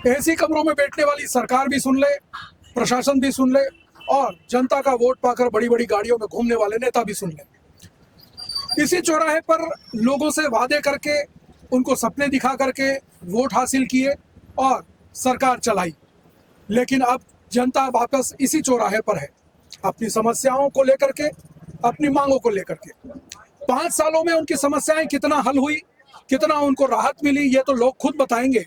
AC कमरों में बैठने वाली सरकार भी सुन ले, प्रशासन भी सुन ले और जनता का वोट पाकर बड़ी बड़ी गाड़ियों में घूमने वाले नेता भी सुन ले। इसी चौराहे पर लोगों से वादे करके, उनको सपने दिखा करके वोट हासिल किए और सरकार चलाई। लेकिन अब जनता वापस इसी चौराहे पर है, अपनी समस्याओं को लेकर के, अपनी मांगों को लेकर के। 5 सालों में उनकी समस्याएं कितना हल हुई, कितना उनको राहत मिली, ये तो लोग खुद बताएंगे।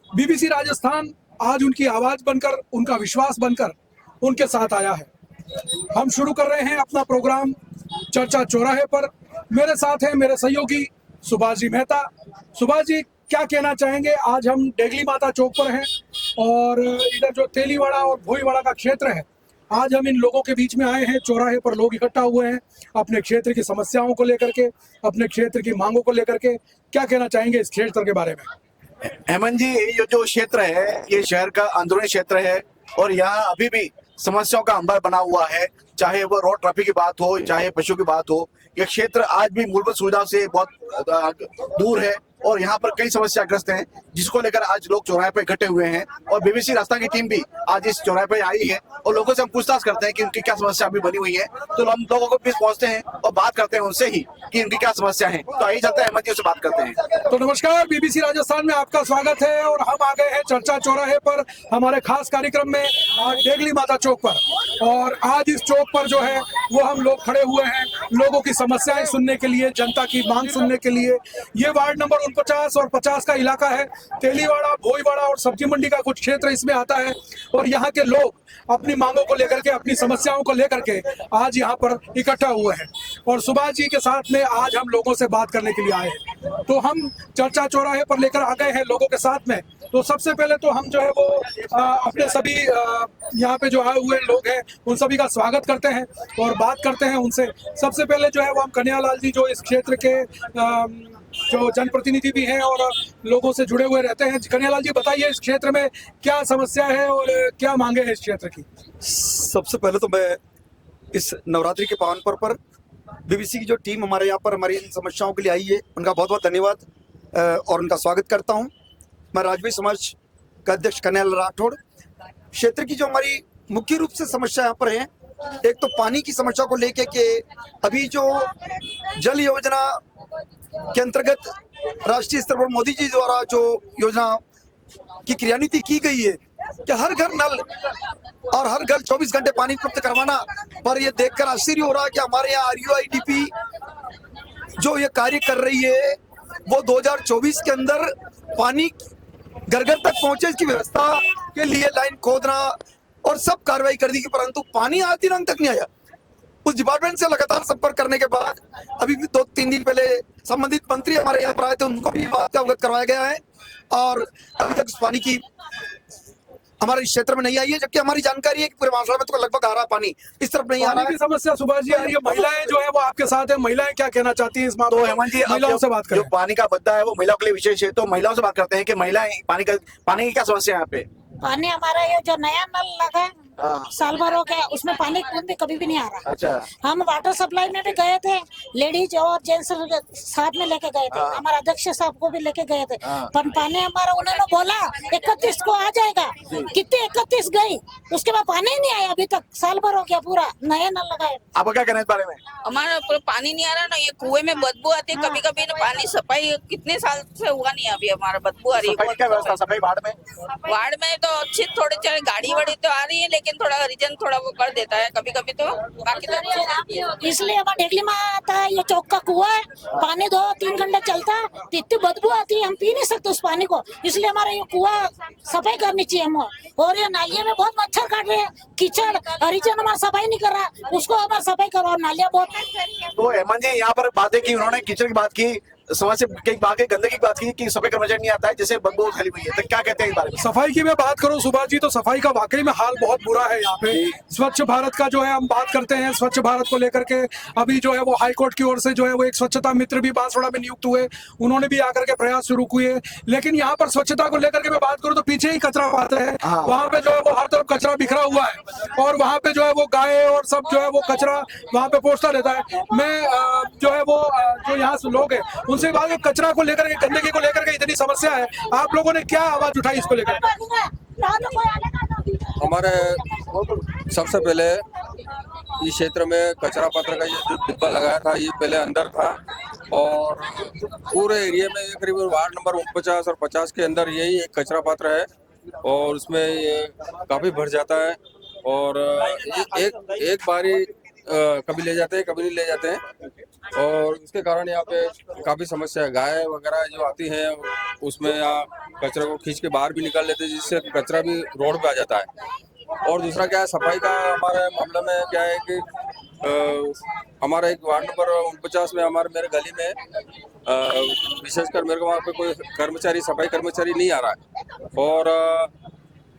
बीबीसी राजस्थान आज उनकी आवाज बनकर, उनका विश्वास बनकर उनके साथ आया है। हम शुरू कर रहे हैं अपना प्रोग्राम चर्चा चौराहे पर। मेरे साथ हैं मेरे सहयोगी सुभाष जी मेहता। सुभाष जी, क्या कहना चाहेंगे? आज हम डेगली माता चौक पर हैं और इधर जो तेलीवाड़ा और भोईवाड़ा का क्षेत्र है, आज हम इन लोगों के बीच में आए हैं। चौराहे पर लोग इकट्ठा हुए हैं अपने क्षेत्र की समस्याओं को लेकर के, अपने क्षेत्र की मांगों को लेकर के। क्या कहना चाहेंगे इस क्षेत्र के बारे में? हेमंत जी, ये जो क्षेत्र है ये शहर का अंदरूनी क्षेत्र है और यहाँ अभी भी समस्याओं का अंबर बना हुआ है। चाहे वो रोड ट्रैफिक की बात हो, चाहे पशु की बात हो, ये क्षेत्र आज भी मूलभूत सुविधा से बहुत दूर है और यहाँ पर कई समस्याग्रस्त हैं, जिसको लेकर आज लोग चौराहे पर इकट्ठे हुए हैं। और बीबीसी राजस्थान की टीम भी आज इस चौराहे पर आई है और लोगों से हम पूछताछ करते हैं कि उनकी क्या समस्या अभी बनी हुई है। तो हम लोगों को बीच पहुंचते हैं और बात करते हैं उनसे ही कि उनकी क्या समस्या है। तो आइए चलते हैं, हेमंत जी से बात करते हैं। तो नमस्कार, बीबीसी राजस्थान में आपका स्वागत है और हम आ गए हैं चर्चा चौराहे पर हमारे खास कार्यक्रम में, आज डेगली माता चौक पर। और आज इस चौक पर जो है वो हम लोग खड़े हुए हैं लोगों की समस्याएं सुनने के लिए, जनता की मांग सुनने के लिए। ये वार्ड नंबर 49 और 50 का इलाका है। तेलीवाड़ा, भोईवाड़ा और सब्जी मंडी का कुछ क्षेत्र इसमें आता है और यहाँ के लोग अपनी मांगों को लेकर के, अपनी समस्याओं को लेकर के आज यहाँ पर इकट्ठा हुए हैं और सुभाष जी के साथ में आज हम लोगों से बात करने के लिए आए हैं। तो हम चर्चा चौराहे पर लेकर आ गए हैं लोगों के साथ में। तो सबसे पहले तो हम जो है वो अपने सभी यहाँ पे जो आए हुए लोग हैं उन सभी का स्वागत करते हैं और बात करते हैं उनसे। सबसे पहले जो है वो हम कन्हैयालाल जी, जो इस क्षेत्र के जो जनप्रतिनिधि भी हैं और लोगों से जुड़े हुए रहते हैं। कन्हैयालाल जी, बताइए इस क्षेत्र में क्या समस्या है और क्या मांगे हैं इस क्षेत्र की? सबसे पहले तो मैं इस नवरात्रि के पावन पर्व पर बीबीसी की जो टीम हमारे यहाँ पर हमारी इन समस्याओं के लिए आई है, उनका बहुत बहुत धन्यवाद और उनका स्वागत करता हूँ। मैं राजवी समाज का अध्यक्ष कन्हैयालाल राठौड़। क्षेत्र की जो हमारी मुख्य रूप से समस्या यहाँ पर है, एक तो पानी की समस्या को लेके के अभी जो जल योजना के अंतर्गत राष्ट्रीय स्तर पर मोदी जी द्वारा जो योजना की क्रियान्वित की गई है कि हर घर नल और हर घर 24 घंटे पानी उपलब्ध करवाना, पर ये देखकर आश्चर्य हो रहा है कि हमारे यहाँ RUIDP जो ये कार्य कर रही है वो 2024 के अंदर पानी घर घर तक पहुंचे इसकी व्यवस्था के लिए लाइन खोदना और सब कार्रवाई कर दी, परंतु पानी आज दिन तक नहीं आया। उस डिपार्टमेंट से लगातार संपर्क करने के बाद अभी भी 2-3 दिन पहले संबंधित मंत्री हमारे यहाँ पर आए थे, उनको भी बात का अवगत करवाया गया है और अभी तक इस पानी की हमारे क्षेत्र में नहीं आई है। जबकि हमारी जानकारी है कि पूरे महाराष्ट्र में तो लगभग आ रहा है पानी, इस तरफ नहीं आ रहा है। समस्या सुभाष जी आ रही है। महिलाएं जो है वो आपके साथ है, महिलाएं क्या कहना चाहती हैं इस मामले में? तो हेमंत जी, महिलाओं से बात करें। जो पानी का मुद्दा है वो महिलाओं के लिए विशेष है, तो महिलाओं से बात करते हैं कि महिलाएं पानी की क्या समस्या है यहाँ पे? पानी हमारा ये जो नया नल लगा है साल भर हो गया, उसमें पानी भी कभी भी नहीं आ रहा। अच्छा। हम वाटर सप्लाई में भी गए थे, लेडीज और जेंट्स साथ में लेके गए थे, हमारा अध्यक्ष साहब को भी लेके गए थे, पर पानी हमारा उन्होंने बोला 31 को आ जाएगा। कितने 31 गई, उसके बाद पानी ही नहीं आया अभी तक। साल भर हो गया, पूरा नया नल लगाए। आपका क्या कहना है इस बारे में? हमारा पानी नहीं आ रहा ना, ये कुएं में बदबू आती है कभी कभी। पानी सफाई कितने साल से हुआ नहीं, अभी हमारा बदबू आ रही है। क्या व्यवस्था सफाई वार्ड में तो अच्छी थोड़ी चले, गाड़ी वाड़ी तो आ रही है, लेकिन थोड़ा हरिजन थोड़ा वो कर देता है कभी कभी, तो बाकी तो अच्छी रहती है। इसलिए हमारा डेगली में आता है, ये चौक का कुआ है, पानी 2-3 घंटे चलता है तो इतनी बदबू आती है, हम पी नहीं सकते उस पानी को। इसलिए हमारा ये कुआ सफाई करनी चाहिए हम। और ये नालिया में बहुत मच्छर काट रहे हैं, कीचड़, हरिजन हमारा सफाई नहीं कर रहा, उसको हमारा सफाई करो। और नालिया बहुत। तो हेमंत जी, यहाँ पर बातें की उन्होंने, कीचड़ की बात की, समाज से कई बात, गंदगी की बात की कि सफाई कर्मचारी नहीं आता है, जैसे बदबू फैली हुई है, तो क्या कहते हैं इस बारे में? सफाई की मैं बात करूं सुभाष जी, तो सफाई का वाकई में हाल बहुत बुरा है यहाँ पे। स्वच्छ भारत का जो है हम बात करते हैं, स्वच्छ भारत को लेकर के अभी जो है वो हाईकोर्ट की ओर से जो है वो एक स्वच्छता मित्र भी बांसवाड़ा में नियुक्त हुए, उन्होंने भी आकर के प्रयास शुरू किए। लेकिन यहाँ पर स्वच्छता को लेकर के मैं बात करूँ तो पीछे ही कचरा पात्र है, वहाँ पे जो है वो हर तरफ कचरा बिखरा हुआ है और वहाँ पे जो है वो गाय और सब जो है वो कचरा वहाँ पे पहुंचता रहता है। मैं जो है वो जो यहाँ से लोग हैं उनसे बात, कचरा को लेकर के, गंदगी को लेकर के इतनी समस्या है, आप लोगों ने क्या आवाज उठाई इसको लेकर? हमारे सबसे पहले इस क्षेत्र में कचरा पात्र का ये जो डिब्बा लगाया था ये पहले अंदर था और पूरे एरिया में ये करीब वार्ड नंबर 49 और 50 के अंदर यही एक कचरा पात्र है और उसमें ये काफ़ी भर जाता है और एक बारी कभी ले जाते हैं कभी नहीं ले जाते हैं और उसके कारण यहाँ पे काफ़ी समस्या है। गाय वगैरह जो आती हैं उसमें यहाँ कचरे को खींच के बाहर भी निकाल लेते हैं जिससे कचरा भी रोड पे आ जाता है। और दूसरा क्या है, सफाई का हमारे मामले में क्या है कि हमारा एक वार्ड नंबर 49 में मेरे गली में विशेषकर मेरे को वहाँ पे कोई कर्मचारी सफाई कर्मचारी नहीं आ रहा है और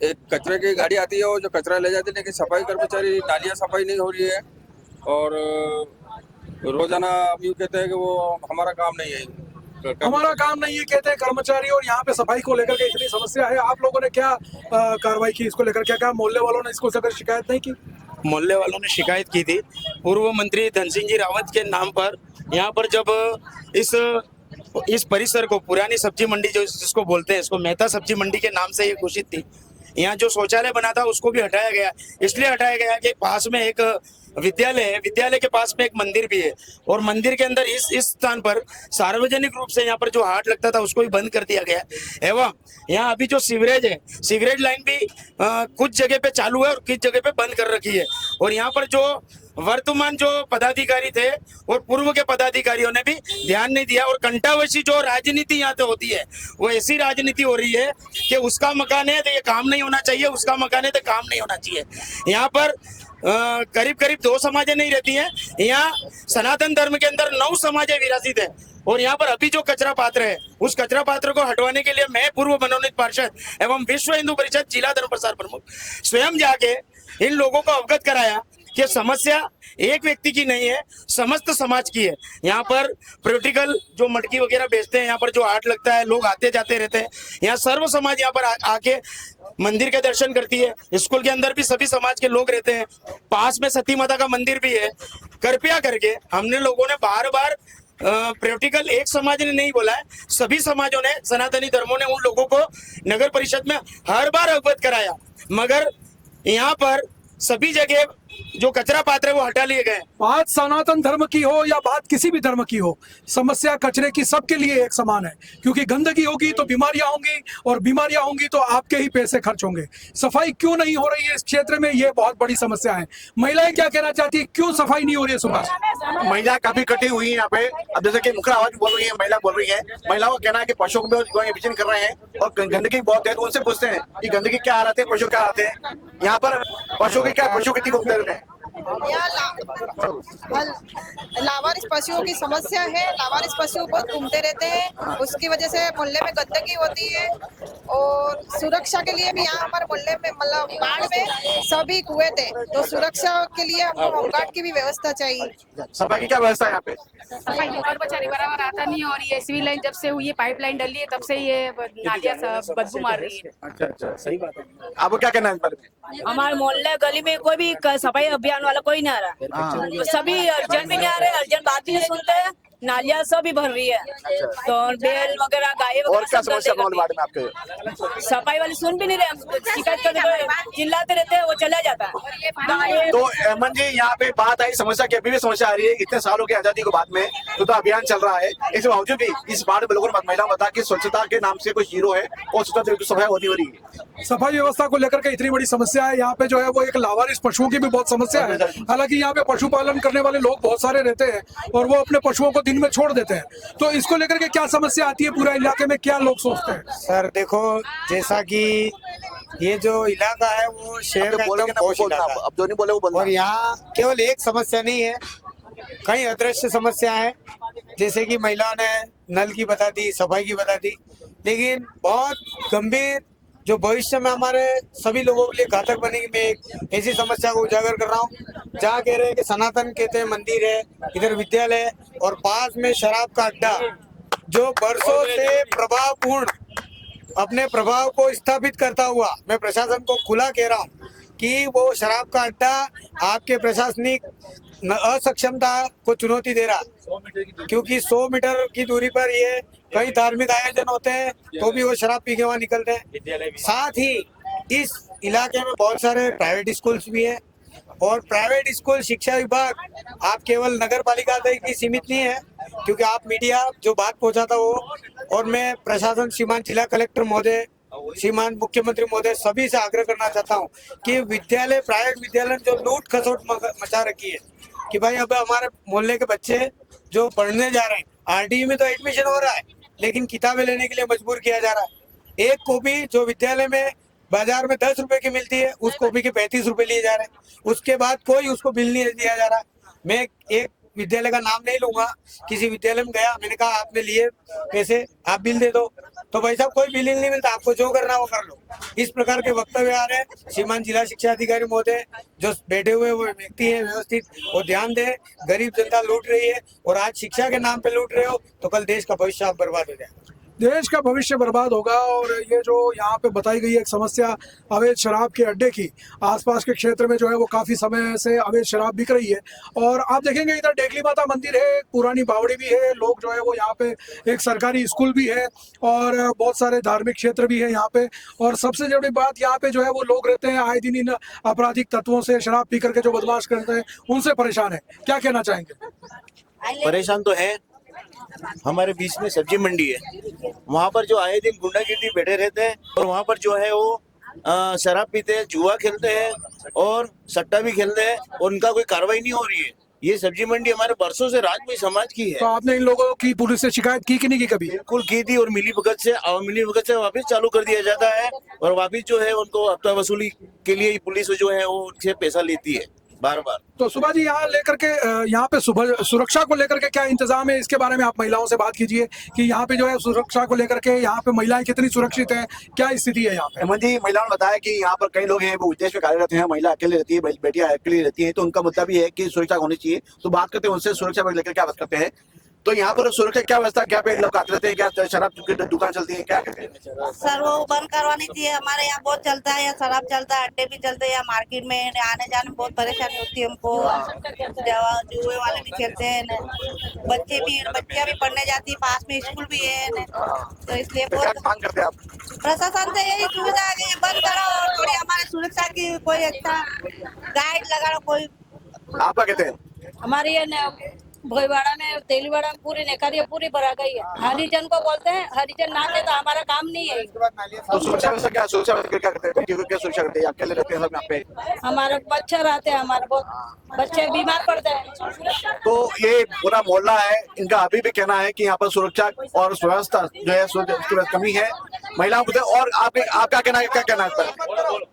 एक कचरे की गाड़ी आती है वो जो कचरा ले जाती है लेकिन सफाई कर्मचारी नालियाँ सफाई नहीं हो रही है और रोजाना अब यूँ कहते हैं कि वो हमारा काम नहीं है, हमारा काम नहीं है कहते हैं कर्मचारी और यहाँ पे सफाई को लेकर के इतनी समस्या है। आप लोगों ने क्या कार्रवाई की इसको लेकर? क्या मोहल्ले वालों ने इसको लेकर शिकायत नहीं की? मोहल्ले वालों ने शिकायत की थी पूर्व मंत्री धन सिंह जी रावत के नाम पर। यहाँ पर जब इस परिसर को पुरानी सब्जी मंडी जो जिसको बोलते हैं इसको मेहता सब्जी मंडी के नाम से ये घोषित थी, यहाँ जो शौचालय बना था उसको भी हटाया गया। इसलिए हटाया गया कि पास में एक विद्यालय है, विद्यालय के पास में एक मंदिर भी है और मंदिर के अंदर इस स्थान पर सार्वजनिक रूप से यहाँ पर जो हाट लगता था उसको भी बंद कर दिया गया एवं यहाँ अभी जो सीवरेज है, सीवरेज लाइन भी कुछ जगह पे चालू है और कुछ जगह पे बंद कर रखी है। और यहाँ पर जो वर्तमान जो पदाधिकारी थे और पूर्व के पदाधिकारियों ने भी ध्यान नहीं दिया और कंटावशी जो राजनीति यहाँ पे होती है वो ऐसी राजनीति हो रही है कि उसका मकान है तो ये काम नहीं होना चाहिए, उसका मकान है तो काम नहीं होना चाहिए। यहाँ पर करीब करीब 2 समाजें नहीं रहती हैं। यहाँ सनातन धर्म के अंदर 9 समाजें विरासित है और यहाँ पर अभी जो कचरा पात्र है उस कचरा पात्र को हटवाने के लिए मैं पूर्व मनोनीत पार्षद एवं विश्व हिंदू परिषद जिला धर्म प्रसार प्रमुख स्वयं जाके इन लोगों को अवगत कराया कि समस्या एक व्यक्ति की नहीं है, समस्त समाज की है। यहाँ पर पॉलिटिकल जो मटकी वगैरह बेचते हैं, यहाँ पर जो हाट लगता है, लोग आते जाते रहते हैं। यहाँ सर्व समाज यहाँ पर आके मंदिर के दर्शन करती है। स्कूल के अंदर भी सभी समाज के लोग रहते हैं। पास में सती माता का मंदिर भी है। कृपया करके हमने लोगों ने बार बार पॉलिटिकल एक समाज ने नहीं बोला है, सभी समाजों ने, सनातनी धर्मों ने उन लोगों को नगर परिषद में हर बार अवगत कराया, मगर यहाँ पर सभी जगह जो कचरा पात्र है वो हटा लिए गए। बात सनातन धर्म की हो या बात किसी भी धर्म की हो, समस्या कचरे की सबके लिए एक समान है, क्योंकि गंदगी होगी तो बीमारियां होंगी और बीमारियां होंगी तो आपके ही पैसे खर्च होंगे। सफाई क्यों नहीं हो रही है इस क्षेत्र में, ये बहुत बड़ी समस्या है। महिलाएं क्या कहना चाहती है, क्यों सफाई नहीं हो रही है? सुभाष, महिला काफी कटी हुई है यहाँ पे। अब जैसे कि मुखर आवाज बोल रही है, महिला बोल रही है, महिलाओं का कहना है कि पशुओं को भी विचन कर रहे हैं और गंदगी बहुत है, तो उनसे पूछते हैं कि गंदगी क्या हालात है, पशु क्या हालात है। यहाँ पर पशु की क्या, पशु कितनी घूमते रहते हैं। लावारिस पशुओं की समस्या है। लावारिस पशु बहुत घूमते रहते हैं, उसकी वजह से मोहल्ले में गंदगी होती है और सुरक्षा के लिए भी यहाँ हमारे मोहल्ले में मतलब बाढ़ में सभी कुएं थे, तो सुरक्षा के लिए हमको होमगार्ड की भी व्यवस्था चाहिए। सफाई की क्या व्यवस्था है यहाँ पे? सफाई कर्मचारी बराबर आता नहीं और ये सिविल लाइन जब से हुई है, पाइपलाइन डली है तब से ये नालियाँ सब बदबू मार रही है। अच्छा, सही बात है। आपको क्या कहना है इस बारे में? हमारे मोहल्ले गली में कोई भी सफाई अभियान वाला कोई नहीं आ रहा, सभी अर्जन भी नहीं आ रहे, अर्जन बात भी नहीं सुनते हैं, नालियाँ सब भी भर रही है, तो बैल वगैरह गाय और क्या वगैरह समस्या वार्ड में आपके? सफाई वाले सुन भी नहीं रहे, शिकायत करने को चिल्लाते रहते हैं, वो चला जाता है। तो अहमद जी, यहाँ पे बात आई समस्या की, अभी भी समस्या आ रही है इतने सालों की आजादी के बाद में, तो अभियान चल रहा है, इसके बावजूद भी इस बार लोगों ने महिला बता कि स्वच्छता के नाम से कोई हीरो है और सफाई होती हो रही है। सफाई व्यवस्था को लेकर के इतनी बड़ी समस्या है यहाँ पे जो है वो एक लावारिस पशुओं की भी बहुत समस्या है। हालांकि यहाँ पे पशुपालन करने वाले लोग बहुत सारे रहते हैं और वो अपने पशुओं को दिन में छोड़ देते हैं, तो इसको लेकर के क्या समस्या आती है पूरा इलाके में, क्या लोग सोचते हैं? सर देखो, जैसा कि ये जो इलाका है वो शहर का एकदम पॉश इलाका है। अब जो नहीं बोले वो बोलना। और यहाँ केवल एक समस्या नहीं है, कई अदृश्य समस्या है, जैसे कि महिलाओं ने नल की बता दी, सफाई की बता दी, लेकिन बहुत गंभीर जो भविष्य में हमारे सभी लोगों के लिए घातक बनेगी। मैं एक ऐसी समस्या को उजागर कर रहा हूँ जहाँ कह रहे हैं कि सनातन कहते हैं मंदिर है, इधर विद्यालय है और पास में शराब का अड्डा जो वर्षों से प्रभावपूर्ण अपने प्रभाव को स्थापित करता हुआ, मैं प्रशासन को खुला कह रहा हूँ कि वो शराब का अड्डा आपके प्रशासनिक असक्षमता को चुनौती दे रहा, क्योंकि 100 मीटर की दूरी पर ये कई धार्मिक आयोजन होते हैं तो भी वो शराब पी के वहाँ निकलते हैं। साथ ही इस इलाके में बहुत सारे प्राइवेट स्कूल्स भी हैं और प्राइवेट स्कूल शिक्षा विभाग आप केवल नगर पालिका तक ही सीमित नहीं है, क्योंकि आप मीडिया जो बात पहुंचाता वो, और मैं प्रशासन श्रीमान जिला कलेक्टर महोदय, श्रीमान मुख्यमंत्री महोदय सभी से आग्रह करना चाहता हूं कि विद्यालय, प्राइवेट विद्यालय जो लूट खसोट मचा रखी है कि भाई अब हमारे मोहल्ले के बच्चे जो पढ़ने जा रहे हैं, आरटीई में तो एडमिशन हो रहा है लेकिन किताबें लेने के लिए मजबूर किया जा रहा है। एक कॉपी जो विद्यालय में बाजार में 10 रुपए की मिलती है, उस कॉपी के 35 रुपए लिए जा रहे हैं। उसके बाद कोई उसको बिल नहीं दिया जा रहा। मैं एक विद्यालय का नाम नहीं लूंगा, किसी विद्यालय में गया, मैंने कहा आपने लिए पैसे, आप बिल दे दो, तो भाई साहब कोई बिल नहीं मिलता, आपको जो करना वो कर लो। इस प्रकार के वक्तव्य आ रहे हैं। श्रीमान जिला शिक्षा अधिकारी महोदय जो बैठे हुए वो व्यक्ति है व्यवस्थित, वो ध्यान दे। गरीब जनता लूट रही है और आज शिक्षा के नाम पे लूट रहे हो तो कल देश का भविष्य आप बर्बाद हो जाएगा। देश का भविष्य बर्बाद होगा। और ये जो यहाँ पे बताई गई एक समस्या अवैध शराब के अड्डे की, आसपास के क्षेत्र में जो है वो काफ़ी समय से अवैध शराब बिक रही है। और आप देखेंगे इधर डेगली माता मंदिर है, पुरानी बावड़ी भी है, लोग जो है वो यहाँ पे, एक सरकारी स्कूल भी है और बहुत सारे धार्मिक क्षेत्र भी है यहाँ पे। और सबसे बड़ी बात यहाँ पे जो है वो लोग रहते हैं आए दिन इन आपराधिक तत्वों से, शराब पी करके जो बदमाश करते हैं उनसे परेशान है। क्या कहना चाहेंगे? परेशान तो है। हमारे बीच में सब्जी मंडी है, वहाँ पर जो आए दिन गुंडागिर्दी बैठे रहते हैं और वहाँ पर जो है वो शराब पीते हैं, जुआ खेलते हैं और सट्टा भी खेलते हैं और उनका कोई कार्रवाई नहीं हो रही है। ये सब्जी मंडी हमारे बरसों से राजपूत समाज की है। तो आपने इन लोगों की पुलिस से शिकायत की कि नहीं की कभी? बिल्कुल की थी और मिली भगत से वापस चालू कर दिया जाता है और वापस जो है उनको हफ्ता वसूली के लिए पुलिस जो है वो उनसे पैसा लेती है बार बार। तो सुबह जी यहाँ लेकर के, यहाँ पे सुबह सुरक्षा को लेकर के क्या इंतजाम है, इसके बारे में आप महिलाओं से बात कीजिए कि यहाँ पे जो है सुरक्षा को लेकर के यहाँ पे महिलाएं कितनी सुरक्षित हैं, क्या स्थिति है यहाँ पे? हेमंत जी, महिलाओं ने बताया कि यहाँ पर कई लोग हैं वो उद्देश्य में कार्यरत हैं, महिला अकेले रहती है, बेटियां अकेली रहती है, तो उनका मुद्दा भी है कि सुरक्षा होनी चाहिए। तो बात करते हैं उनसे, सुरक्षा को लेकर क्या बात करते हैं। तो यहाँ पर सुरक्षा क्या व्यवस्था, क्या पे लोग आते रहते हैं, क्या शराब की दुकान चलती है, क्या कहते हैं? सर वो बंद करवानी चाहिए। हमारे यहाँ बहुत चलता है, यहाँ शराब चलता है, अड्डे भी चलते हैं, यहाँ मार्केट में आने जाने में बहुत परेशानी होती है हमको। जुए वाले भी खेलते हैं, बच्चियाँ भी पढ़ने जाती है, पास में स्कूल भी है, तो इसलिए बहुत मांग करते हैं आप? प्रशासन से यही सुविधा है कि बंद करो और थोड़ी हमारे सुरक्षा की कोई अच्छा गाइड लगाओ कोई। आप क्या कहते हैं? हमारी ये भोईवाड़ा में, तेलीवाड़ा में पूरी नेकारी पूरी भरा गई है। हरिजन को बोलते हैं, हरिजन ना दे तो हमारा काम नहीं है। तो सुरक्षा व्यवस्था क्या, सुरक्षा व्यवस्था क्या करते हैं, क्या सुरक्षा करते हैं? अकेले रहते हैं सब यहाँ पे, हमारे बच्चे रहते हैं, हमारे बहुत बच्चे बीमार पड़ते हैं। तो ये पूरा मोहल्ला है, इनका अभी भी कहना है कि यहाँ पर सुरक्षा और व्यवस्था जो है उसकी कमी है। महिलाओं को और आपका कहना है, क्या कहना है?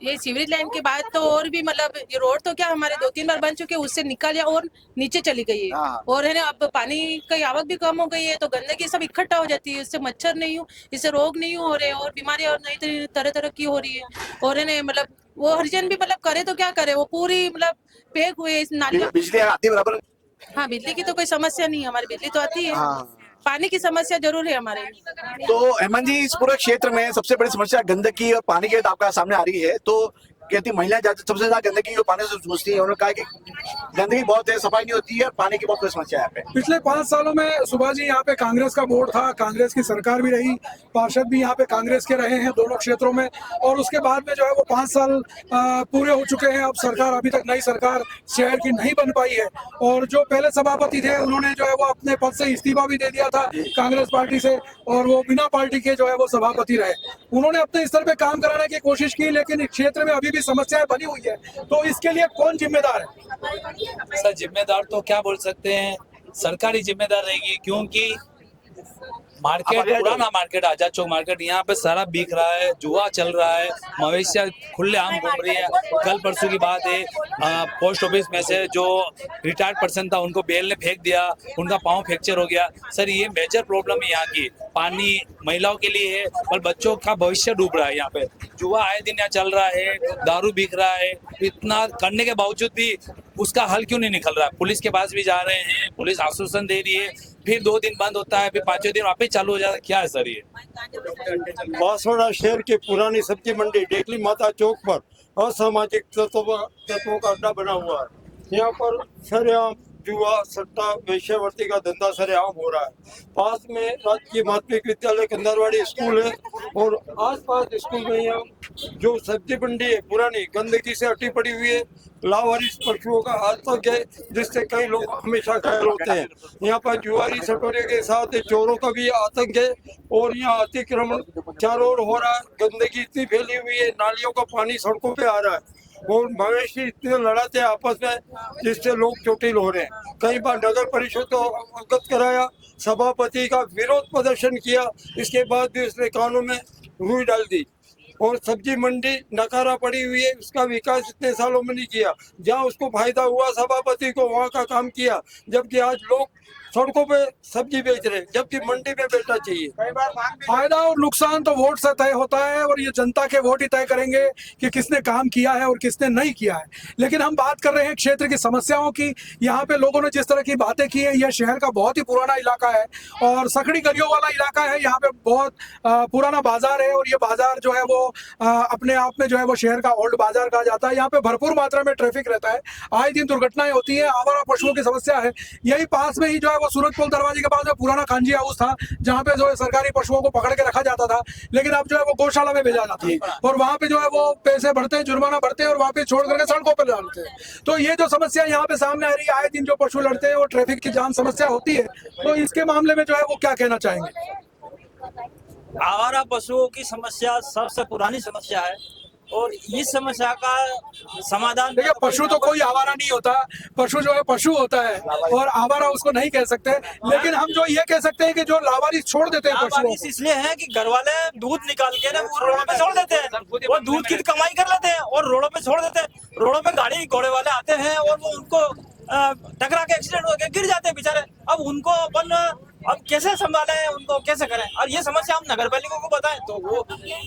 ये सीवरेज लाइन के बाद तो और भी मतलब ये रोड तो क्या हमारे 2-3 बार बन चुके, उससे निकल और नीचे चली गई है। और है ना, अब पानी की आवक भी कम हो गई है तो गंदगी सब इकट्ठा हो जाती है, इससे मच्छर नहीं हो, इससे रोग नहीं हो रहे और बीमारी और नई तरह की हो रही है। और है ना मतलब वो हरिजन भी मतलब करे तो क्या करे, वो पूरी मतलब पैक हुए इस नाली। बिजली आती है बराबर? हाँ, बिजली की तो कोई समस्या नहीं है, हमारी बिजली तो आती है। पानी की समस्या जरूर है हमारे। तो हेमंत जी, इस पूरे क्षेत्र में सबसे बड़ी समस्या गंदगी और पानी की आपका सामने आ रही है। तो कहती महिलाएं सबसे ज्यादा गंदगी और पानी से जूझती है। उन्होंने कहा कि गंदगी बहुत है, सफाई नहीं होती है, पानी की बहुत बड़ी समस्या है यहाँ पे। पिछले 5 सालों में सुबह जी यहाँ पे कांग्रेस का बोर्ड था, कांग्रेस की सरकार भी रही, पार्षद भी यहाँ पे कांग्रेस के रहे हैं दोनों क्षेत्रों में। और उसके बाद में जो है वो 5 साल पूरे हो चुके हैं। अब सरकार, अभी तक नई सरकार शहर की नहीं बन पाई है। और जो पहले सभापति थे उन्होंने जो है वो अपने पद से इस्तीफा भी दे दिया था कांग्रेस पार्टी से, और वो बिना पार्टी के जो है वो सभापति रहे। उन्होंने अपने स्तर पे काम कराने की कोशिश की, लेकिन इस क्षेत्र में अभी भी समस्याएं बनी हुई है। तो इसके लिए कौन जिम्मेदार है? सर, जिम्मेदार तो क्या बोल सकते हैं, सरकार ही जिम्मेदार रहेगी, क्योंकि मार्केट, पुराना मार्केट, आजाद चौक मार्केट, यहाँ पे शराब बिक रहा है, जुआ चल रहा है, मवेशियाँ खुले आम घूम रही है। कल परसों की बात है, पोस्ट ऑफिस में से जो रिटायर्ड पर्सन था उनको बेल ने फेंक दिया, उनका पाँव फ्रैक्चर हो गया। सर, ये मेजर प्रॉब्लम है यहाँ की। पानी महिलाओं के लिए है और बच्चों का भविष्य डूब रहा है। यहाँ पे जुआ आए दिन यहाँ चल रहा है, दारू बिक रहा है। इतना करने के बावजूद भी उसका हल क्यों नहीं निकल रहा है? पुलिस के पास भी जा रहे हैं, पुलिस आश्वासन दे रही है, फिर 2 दिन बंद होता है, फिर 5वें दिन वापस चालू हो जाता है। क्या है सर ये? बांसवाड़ा शहर की पुरानी सब्जी मंडी डेकली माता चौक पर असामाजिक तत्वों का अड्डा बना हुआ है। यहाँ पर सरेआम जुआ सट्टा वेश्यावृत्ति का धंधा सरेआम हो रहा है। पास में राजकीय माध्यमिक विद्यालय कंदरवाड़ी स्कूल है और आसपास स्कूल में यहाँ जो सब्जी मंडी है पुरानी गंदगी से अटी पड़ी हुई है, लावारिस पशुओं का आतंक है जिससे कई लोग हमेशा घायल होते हैं। यहाँ पर जुआरी सटोरे के साथ चोरों का भी आतंक है और यहाँ अतिक्रमण चारों ओर हो रहा है। गंदगी इतनी फैली हुई है, नालियों का पानी सड़कों पे आ रहा है और मवेशी इतने लड़ाते हैं आपस में जिससे लोग चोटिल हो रहे हैं। कई बार नगर परिषद को अवगत कराया, सभापति का विरोध प्रदर्शन किया, इसके बाद भी उसने कानून में रुई डाल दी और सब्जी मंडी नकारा पड़ी हुई है, उसका विकास इतने सालों में नहीं किया। जहां उसको फायदा हुआ सभापति को वहां का काम किया, जबकि आज लोग सड़कों पे सब्जी बेच रहे हैं जबकि मंडी में बेचना चाहिए। फायदा और नुकसान तो वोट से तय होता है और ये जनता के वोट ही तय करेंगे कि किसने काम किया है और किसने नहीं किया है। लेकिन हम बात कर रहे हैं क्षेत्र की समस्याओं की। यहाँ पे लोगों ने जिस तरह की बातें की है, यह शहर का बहुत ही पुराना इलाका है और सकड़ी गलियों वाला इलाका है। यहाँ पे बहुत पुराना बाजार है और ये बाजार जो है वो अपने आप में जो है वो शहर का ओल्ड बाजार कहा जाता है। यहाँ पे भरपूर मात्रा में ट्रैफिक रहता है, आए दिन दुर्घटनाएं होती है, आवारा पशुओं की समस्या है। यही पास में ही जो है वो सूरज पुल दरवाजे के पास में पुराना कांजी हाउस था जहाँ पे जो है सरकारी पशुओं को पकड़ के रखा जाता था, लेकिन अब जो है वो गौशाला में भेजा जाता है और वहाँ पे जो है वो पैसे भरते हैं, जुर्माना भरते हैं और वहाँ पे छोड़ करके सड़कों पर डालते हैं। तो ये जो समस्या यहाँ पे सामने आ रही है, आए दिन जो पशु लड़ते हैं और ट्रैफिक की जाम समस्या होती है, तो इसके मामले में जो है वो क्या कहना चाहेंगे? आवारा पशुओं की समस्या सबसे पुरानी समस्या है और इस समस्या का समाधान, देखिए पशु तो कोई आवारा नहीं होता, पशु जो है पशु होता है और आवारा उसको नहीं कह सकते। लेकिन हम जो ये कह सकते हैं कि जो लावारिस छोड़ देते हैं पशुओं को, इसलिए है कि घर वाले दूध निकाल के ना वो रोडों पे छोड़ देते हैं और दूध की कमाई कर लेते हैं और रोडों पे छोड़ देते हैं। रोडों पे गाड़ी घोड़े वाले आते हैं और वो उनको टकरा के एक्सीडेंट हो गए, गिर जाते हैं बेचारे। अब उनको अपन अब कैसे संभालें, उनको कैसे करें? और ये समस्या हम नगर पालिका को बताएं तो वो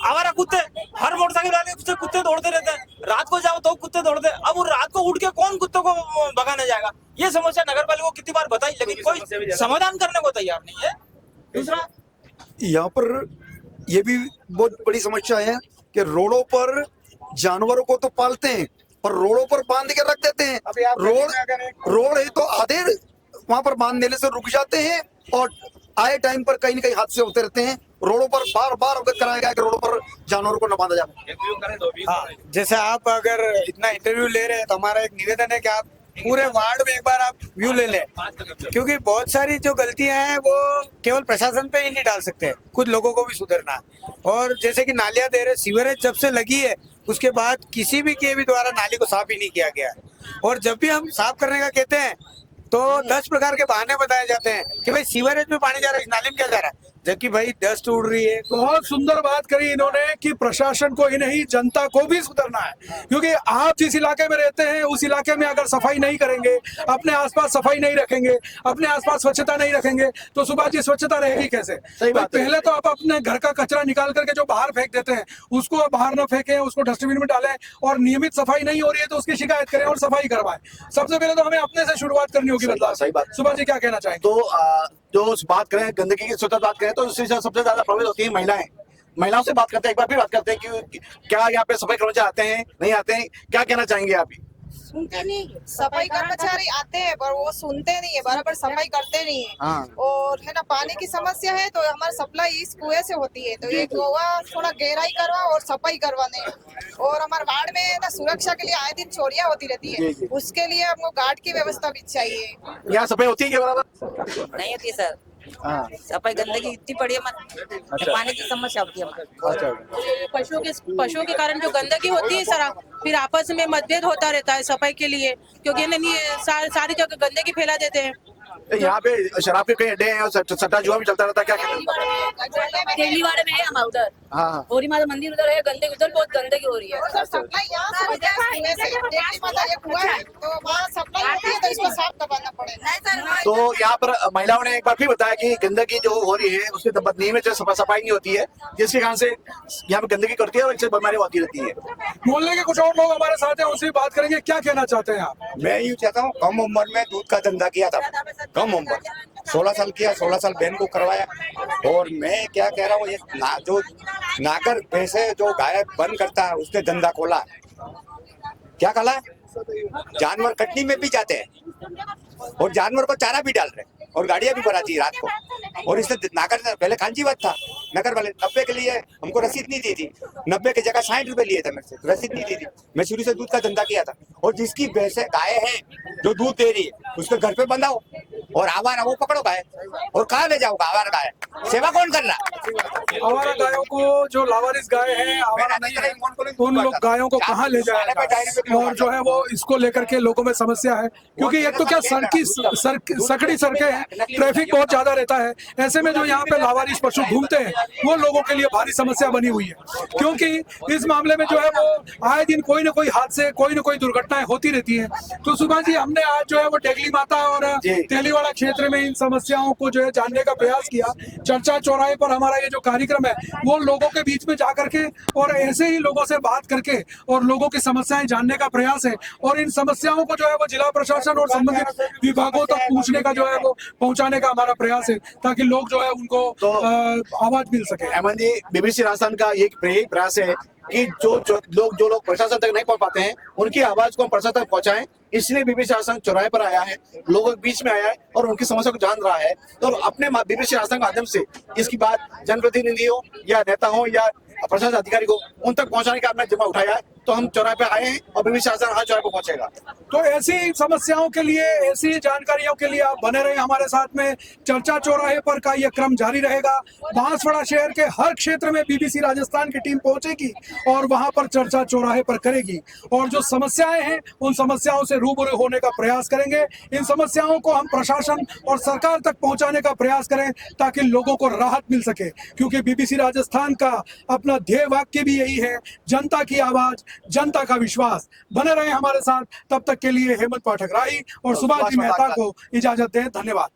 आवारा कुत्ते, हर मोटरसाइकिल वाले से कुत्ते दौड़ते रहते हैं, रात को जाओ तो कुत्ते दौड़ते हैं। अब वो रात को उठ के कौन कुत्तों को भगाने जाएगा? ये समस्या नगर पालिका को कितनी बार बताई लेकिन कोई समाधान करने को तैयार नहीं है। दूसरा, यहाँ पर ये भी बहुत बड़ी समस्या है कि रोडों पर जानवरों को तो पालते हैं पर रोडों पर बांध के रख देते हैं। रोड है तो आधे वहां पर बांध देने से रुक जाते हैं और आए टाइम पर कहीं न कहीं हादसे होते रहते हैं। रोडों पर बार बार अवगत कराया गया कि रोडों पर जानवरों को न बांधा जाए। हाँ, जैसे आप अगर इतना इंटरव्यू ले रहे हैं तो हमारा एक निवेदन है कि आप पूरे वार्ड में एक बार आप व्यू ले लें, क्योंकि बहुत सारी जो गलतियां हैं वो केवल प्रशासन पे ही नहीं डाल सकते, कुछ लोगों को भी सुधरना है। और जैसे कि नालियां दे रहे, सीवरेज जब से लगी है उसके बाद किसी भी के भी द्वारा नाली को साफ ही नहीं किया गया है। और जब भी हम साफ करने का कहते हैं तो 10 प्रकार के बहाने बताए जाते हैं कि भाई सीवरेज में पानी जा रहा है, इस नाली में क्या जा रहा है, जबकि भाई डस्ट उड़ रही है। बहुत सुंदर बात करी इन्होंने कि प्रशासन को ही नहीं जनता को भी सुधरना है, क्योंकि आप जिस इलाके में रहते हैं उस इलाके में अगर सफाई नहीं करेंगे, अपने आसपास सफाई नहीं रखेंगे, अपने आसपास स्वच्छता नहीं रखेंगे तो सुभाष जी स्वच्छता रहेगी कैसे? पहले तो आप अपने घर का कचरा निकाल करके जो बाहर फेंक देते हैं उसको बाहर न फेंकें, उसको डस्टबिन में डालें और नियमित सफाई नहीं हो रही है तो उसकी शिकायत करें और सफाई करवाएं। सबसे पहले तो हमें अपने से शुरुआत करनी होगी बदलाव। सही बात। सुभाष जी क्या कहना चाहेंगे? तो जो बात करें गंदगी की स्वच्छता बात करें तो उससे सबसे ज्यादा प्रभावित होती है महिलाएं। महिलाओं से बात करते हैं, एक बार फिर बात करते हैं कि क्या यहाँ पे सफाई कर्मचारी आते हैं नहीं आते हैं, क्या कहना चाहेंगे आप? सुनते नहीं, सफाई कर्मचारी आते हैं पर वो सुनते नहीं है, बराबर सफाई करते नहीं है। और है ना, पानी की समस्या है तो हमारी सप्लाई इस कुएं से होती है, तो ये कुआं थोड़ा गहराई करवा और सफाई करवाने। और हमारे वार्ड में ना सुरक्षा के लिए आए दिन चोरियां होती रहती है, उसके लिए हमको गार्ड की व्यवस्था भी चाहिए। यहाँ सफाई होती है क्या बराबर? नहीं होती सर, सफाई गंदगी इतनी पड़ी है, पानी की समस्या होती है। पशुओं के कारण जो गंदगी होती है सर, फिर आपस में मतभेद होता रहता है सफाई के लिए, क्योंकि सारी जगह गंदगी फैला देते हैं। यहाँ पे शराब के कई अड्डे हैं और सट्टा जुआ भी चलता रहता है, क्या कहते दिल्ली वाले में है हमारा उधर, गौरी माता मंदिर उधर है, गंदगी उधर बहुत गंदगी हो रही है। तो यहाँ पर महिलाओं ने एक बार फिर बताया कि गंदगी जो हो रही है उसकी नियमित सफाई नहीं होती है, जिसके कारण से यहाँ पे गंदगी करती है और इससे बीमारी होती रहती है। मोहल्ले के कुछ और लोग हमारे साथ हैं, उनसे बात करेंगे। क्या कहना चाहते हैं आप? मैं यूँ चाहता हूँ, कम उम्र में दूध का धंधा किया था, कम उम्र 16 साल किया, 16 साल बहन को करवाया। और मैं क्या कह रहा हूँ, ये जो नाकर पैसे जो गाय बंद करता है उसने धंधा खोला, क्या खोला? जानवर कटनी में भी जाते हैं, और जानवर को चारा भी डाल रहे हैं और गाड़ियां भी भराती है रात को। और इसने नाकर पहले कांजीवत था, नगर वाले 90 के लिए हमको रसीद नहीं दी थी, 90 की जगह 60 रुपए लिए थे मेरे से, रसीद नहीं दी थी। मैं शुरू से दूध का धंधा किया था। और जिसकी भैंसे गाय है जो दूध दे रही है उसको घर पे बंधाओ और आवारा वो पकड़ो गाय और कहाँ ले जाओगा आवारा गाय, सेवा कौन कर रहा? आवारा गायों को जो लावारिस गाय है आवारा नहीं है, उन लोग गायों को कहाँ ले जाएगा? और जो है वो इसको लेकर के लोगों में समस्या है, क्योंकि एक तो क्या सकड़ी सड़कें हैं, ट्रैफिक बहुत ज्यादा रहता है। ऐसे में जो यहाँ पे लावारिस पशु घूमते हैं वो लोगों के लिए भारी समस्या बनी हुई है, क्योंकि इस मामले में जो है वो आए दिन कोई न कोई हादसे, कोई न कोई दुर्घटनाएं होती रहती हैं। तो सुभाष जी, हमने आज जो है वो टेकली माता और तेलीवाड़ा क्षेत्र में इन समस्याओं को जो है जानने का प्रयास किया। चर्चा चौराहे पर हमारा ये जो कार्यक्रम है वो लोगों के बीच में जा करके और ऐसे ही लोगों से बात करके और लोगों की समस्याएं जानने का प्रयास है। और इन समस्याओं को जो है वो जिला प्रशासन और संबंधित विभागों तक पूछने का जो है वो पहुंचाने का हमारा प्रयास है, ताकि लोग जो है उनको आवाज मिल सके। अहमद जी, बीबीसी राजस्थान का यही प्रयास है कि जो लोग प्रशासन तक नहीं पहुंच पाते हैं उनकी आवाज को हम प्रशासन तक पहुंचाएं। इसलिए बीबीसी राजस्थान चौराहे पर आया है, लोगों के बीच में आया है और उनकी समस्या को जान रहा है। तो अपने बीबीसी राजस्थान के माध्यम से इसकी बात जनप्रतिनिधि हो या नेता हो या प्रशासन अधिकारी को उन तक पहुंचाने का हमने जिम्मा उठाया है। तो हम चौराहे पे आए हैं और बीबीसी राजस्थान हर चौराहे पर पहुंचेगा। तो ऐसी समस्याओं के लिए, ऐसी जानकारियों के लिए आप बने रहे हमारे साथ में। चर्चा चौराहे पर का ये क्रम जारी रहेगा। बांसवाड़ा शहर के हर क्षेत्र में बीबीसी राजस्थान की टीम पहुंचेगी और वहां पर चर्चा चौराहे पर करेगी और जो समस्याएं हैं उन समस्याओं से रूबरू होने का प्रयास करेंगे। इन समस्याओं को हम प्रशासन और सरकार तक पहुंचाने का प्रयास करें ताकि लोगों को राहत मिल सके, क्योंकि बीबीसी राजस्थान का अपना ध्येय वाक्य भी यही है, जनता की आवाज, जनता का विश्वास। बने रहे हमारे साथ, तब तक के लिए हेमंत पाठक राही और सुभाष जी मेहता को इजाजत दें। धन्यवाद।